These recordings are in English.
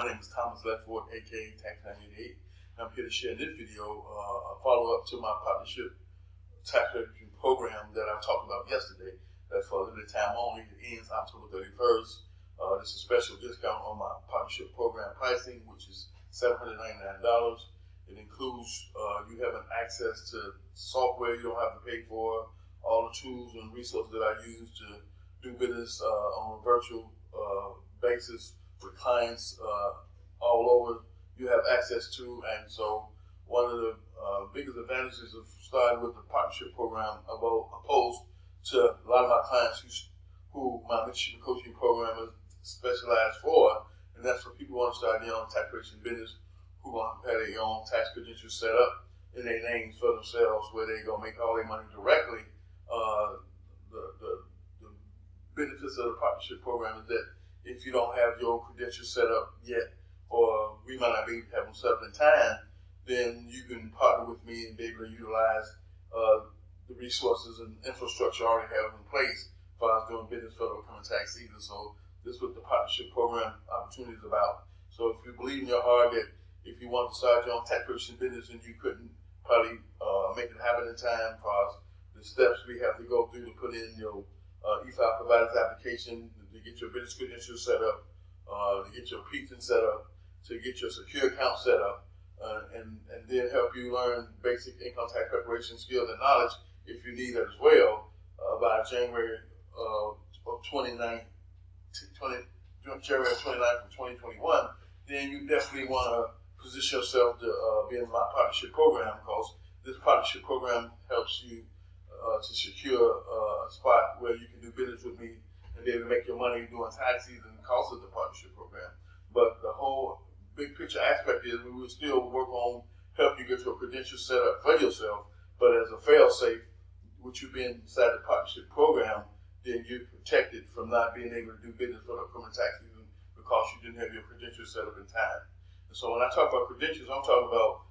My name is Thomas Ledford, aka Tax98. I'm here to share in this video a follow-up to my partnership tax reduction program that I talked about yesterday. That's for a limited time only. It ends October 31st. This is a special discount on my partnership program pricing, which is $799. It includes you having access to software you don't have to pay for, all the tools and resources that I use to do business on a virtual basis with clients all over. You have access to, and so one of the biggest advantages of starting with the partnership program opposed to a lot of my clients who my mentorship coaching program is specialized for, and that's for people who want to start their own tax preparation business, who want to have their own tax credentials set up in their names for themselves, where they're going to make all their money directly. The benefits of the partnership program is that if you don't have your credentials set up yet, or we might not be able to have them set up in time, then you can partner with me and be able to utilize the resources and infrastructure I already have in place for us doing business for the upcoming tax season. So this is what the partnership program opportunity is about. So if you believe in your heart that if you want to start your own tax preparation business and you couldn't probably make it happen in time, because the steps we have to go through to put in your e-file provider's application, to get your business credentials set up, to get your PTIN set up, to get your secure account set up, and then help you learn basic income tax preparation skills and knowledge if you need it as well by January of 2021, then you definitely want to position yourself to be in my partnership program, because this partnership program helps you to secure a spot where you can do business with me and be able to make your money during tax season because of the partnership program. But the whole big picture aspect is we will still work on helping you get your credentials set up for yourself, but as a fail-safe, with you being inside the partnership program, then you're protected from not being able to do business for the upcoming tax season because you didn't have your credentials set up in time. And so when I talk about credentials, I'm talking about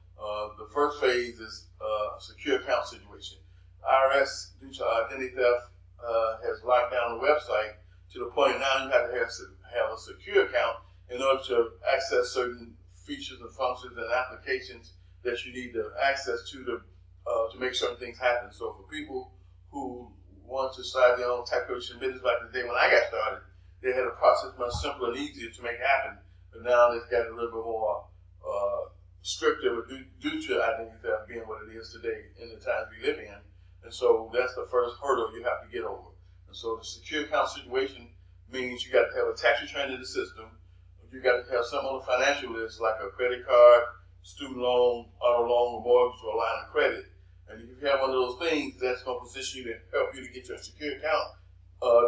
the first phase is a secure account situation. IRS, due to identity theft, has locked down the website to the point now you have to have a secure account in order to access certain features and functions and applications that you need to access to make certain things happen. So for people who want to start their own tax preparation business back in the day when I got started, they had a process much simpler and easier to make happen. But now it's got a little bit more stricter due to identity theft being what it is today in the times we live in. And so that's the first hurdle you have to get over. And so the secure account situation means you got to have a tax return in the system. You got to have something on the financial list like a credit card, student loan, auto loan, or mortgage, or a line of credit. And if you have one of those things, that's going to position you to help you to get your secure account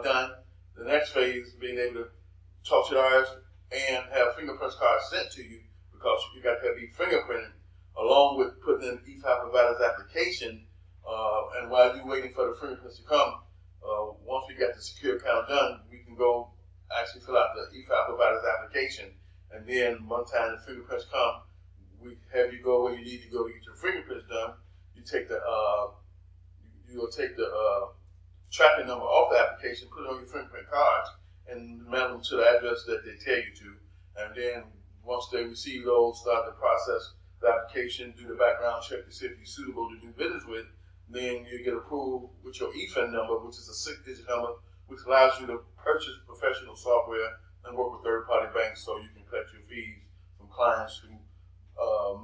done. The next phase is being able to talk to the IRS and have fingerprint cards sent to you, because you got to have these fingerprinted along with putting in the e-file provider's application. And while you're waiting for the fingerprints to come, once we got the secure account done, we can go actually fill out the e-file provider's application. And then one time the fingerprints come, we have you go where you need to go to get your fingerprints done. You take you'll take the tracking number off the application, put it on your fingerprint cards, and mail them to the address that they tell you to. And then once they receive those, start the process, the application, do the background check to see if you're suitable to do business with. Then you get approved with your EFIN number, which is a 6-digit number, which allows you to purchase professional software and work with third-party banks so you can collect your fees from clients who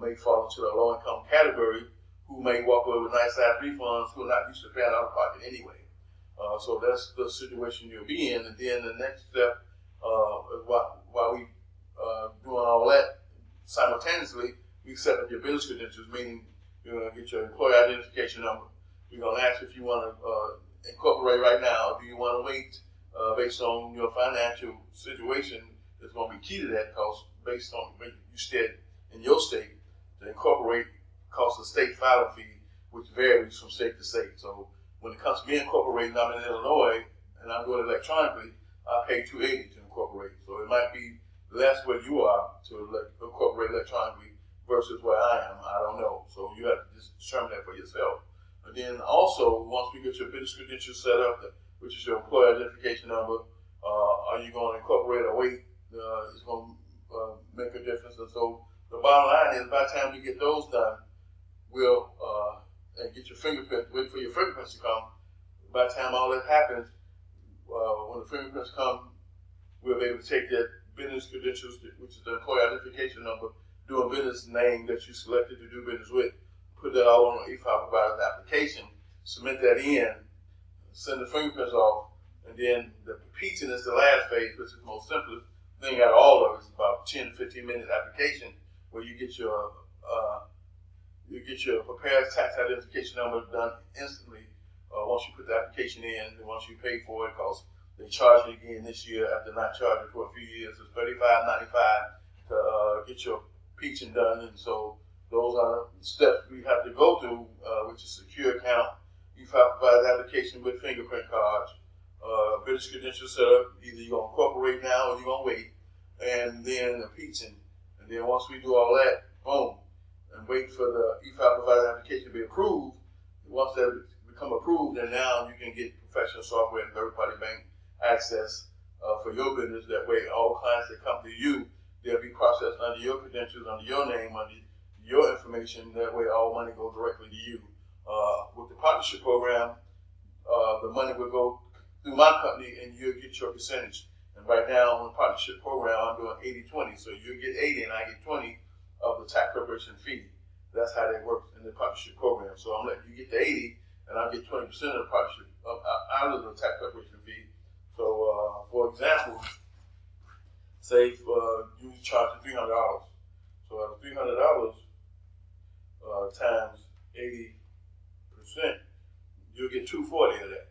may fall into the low-income category, who may walk away with nice-ass refunds, who are not used to paying out of pocket anyway. So that's the situation you'll be in. And then the next step, while we doing all that, simultaneously, we set up your business credentials, meaning you're going to get your employee identification number. We're going to ask if you want to incorporate right now, or do you want to wait based on your financial situation. It's going to be key to that, because based on when you stay in your state, to incorporate costs a state filing fee, which varies from state to state. So when it comes to me incorporating, I'm in Illinois, and I'm doing it electronically, I pay $280 to incorporate. So it might be less where you are to incorporate electronically versus where I am. I don't know. So you have to just determine that for yourself. And then also, once we get your business credentials set up, which is your employee identification number, are you going to incorporate or wait? It's going to make a difference. And so the bottom line is, by the time we get those done, we'll and get your fingerprint, wait for your fingerprints to come. By the time all that happens, when the fingerprints come, we'll be able to take that business credentials, which is the employee identification number, doing business name that you selected to do business with, put that all on an e-file provider's application, submit that in, send the fingerprints off, and then the repeating is the last phase, which is the most simplest thing out of all of it. It's about 10 to 15 minute application where you get your prepared tax identification number done instantly once you put the application in, and once you pay for it, because they charge it again this year after not charging for a few years. It's $35.95 to get your peaching done, and so those are the steps we have to go through, which is secure account, e-file provider application with fingerprint cards, business credential setup. Either you're gonna incorporate now or you're gonna wait, and then the peaching, and then once we do all that, boom, and wait for the e-file provider application to be approved. Once that become approved, then now you can get professional software and third-party bank access for your business. That way, all clients that come to you, they'll be processed under your credentials, under your name, under your information. That way, all money goes directly to you. With the partnership program, the money will go through my company, and you'll get your percentage. And right now, on the partnership program, I'm doing 80-20. So you get 80, and I get 20 of the tax preparation fee. That's how that works in the partnership program. So I'm letting you get the 80, and I'll get 20% of the partnership out of the tax preparation fee. So, for example, say you charge $300. So $300 times 80%, you'll get $240 of that.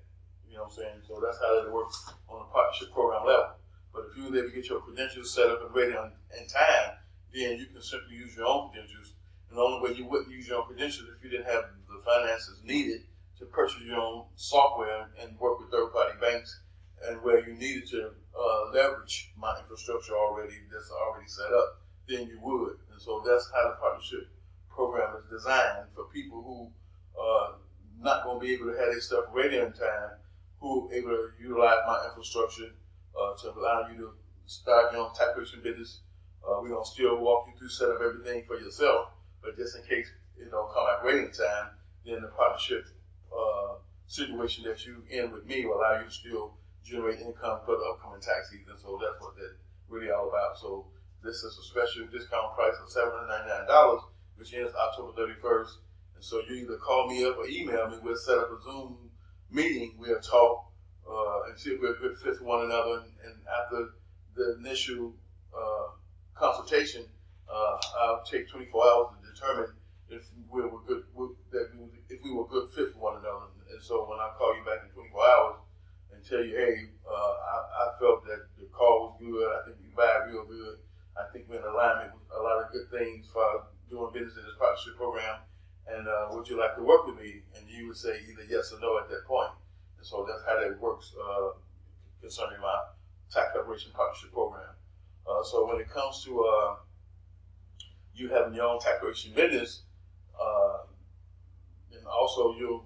You know what I'm saying? So that's how it works on the partnership program level. But if you were able to get your credentials set up and ready in time, then you can simply use your own credentials. And the only way you wouldn't use your own credentials if you didn't have the finances needed to purchase your own software and work with third-party banks, and where you needed to leverage my infrastructure that's already set up, then you would. And so that's how the partnership program is designed for people who are not going to be able to have their stuff ready in time, who are able to utilize my infrastructure to allow you to start your own tax preparation business. We're going to still walk you through, set up everything for yourself, but just in case it don't come out ready in time, then the partnership situation that you in with me will allow you to still generate income for the upcoming tax season. So that's what that's really all about. So this is a special discount price of $799, which ends October 31st. And so you either call me up or email me. We'll set up a Zoom meeting. We'll talk and see if we're a good fit for one another. And after the initial consultation, I'll take 24 hours to determine if we were good, if we were good fit for one another. And so when I call you back in 24 hours and tell you, hey, I felt that the call was good, I think we vibe real good, I think we're in alignment with a lot of good things for doing business in this partnership program, and would you like to work with me? And you would say either yes or no at that point. And so that's how that works concerning my tax preparation partnership program. So when it comes to you having your own tax preparation business, and also you'll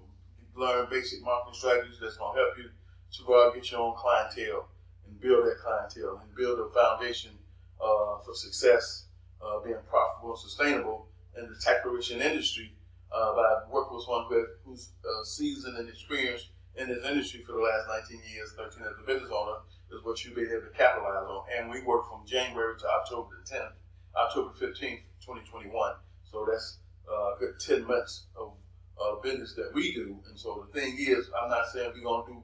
learn basic marketing strategies that's going to help you to go out and get your own clientele and build that clientele and build a foundation for success, being profitable and sustainable in the tax preparation industry by working with someone who's seasoned and experienced in this industry for the last 19 years, 13 as a business owner, is what you'll be able to capitalize on. And we work from January to October the 10th, October 15th, 2021. So that's a good 10 months of business that we do. And so the thing is, I'm not saying we're going to do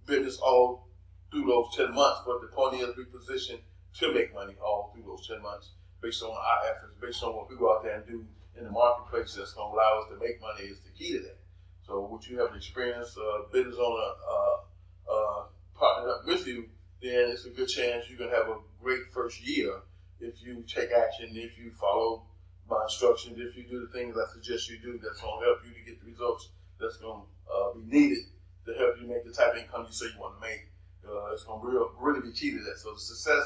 business all through those 10 months, but the point is we position to make money all through those 10 months based on our efforts, based on what we go out there and do in the marketplace that's going to allow us to make money is the key to that. So would you have an experienced business owner partnered up with you, then it's a good chance you're going to have a great first year if you take action, if you follow my instructions, if you do the things I suggest you do, that's going to help you to get the results that's going to be needed to help you make the type of income you say you want to make. It's going to really be key to that. So the success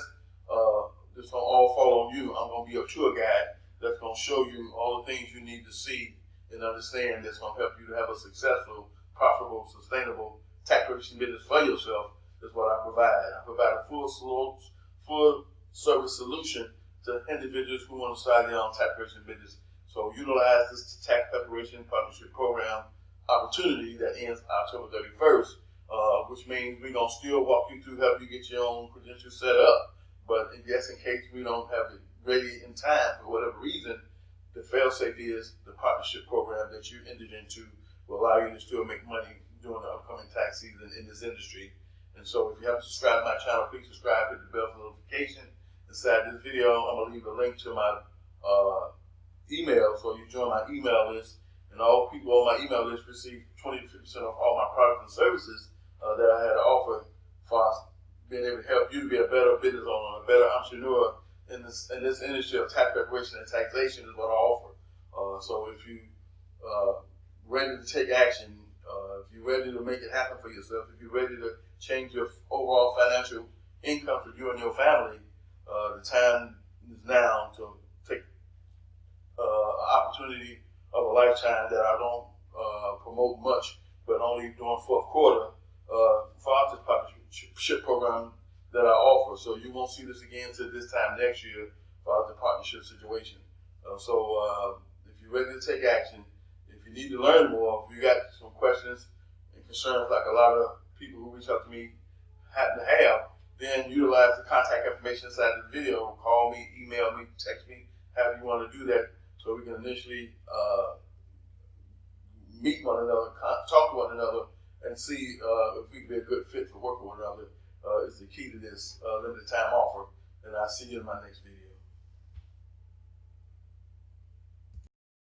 that's going to all fall on you. I'm going to be a tour guide that's going to show you all the things you need to see and understand that's going to help you to have a successful, profitable, sustainable tax preparation business for yourself. Is what I provide. I provide a full service solution to individuals who want to start their own tax preparation business. So utilize this tax preparation partnership program opportunity that ends October 31st, which means we're going to still walk you through, help you get your own credentials set up. But just in case we don't have it ready in time for whatever reason, the fail-safe is the partnership program that you entered into will allow you to still make money during the upcoming tax season in this industry. And so if you haven't subscribed to my channel, please subscribe, hit the bell for notification. Inside this video, I'm going to leave a link to my email, so you join my email list, and all people on my email list receive 20 to 50% of all my products and services that I had to offer for being able to help you to be a better business owner, a better entrepreneur in this industry of tax preparation and taxation is what I offer. So if you ready to take action, if you're ready to make it happen for yourself, if you're ready to change your overall financial income for you and your family, the time is now to take an opportunity of a lifetime that I don't promote much, but only during fourth quarter for this partnership program that I offer. So you won't see this again till this time next year for the partnership situation. So if you're ready to take action, if you need to learn more, if you got some questions and concerns like a lot of people who reach out to me happen to have, then utilize the contact information inside the video. Call me, email me, text me, however you want to do that, so we can initially meet one another, talk to one another, and see if we can be a good fit for working with one another. Is the key to this limited time offer. And I'll see you in my next video.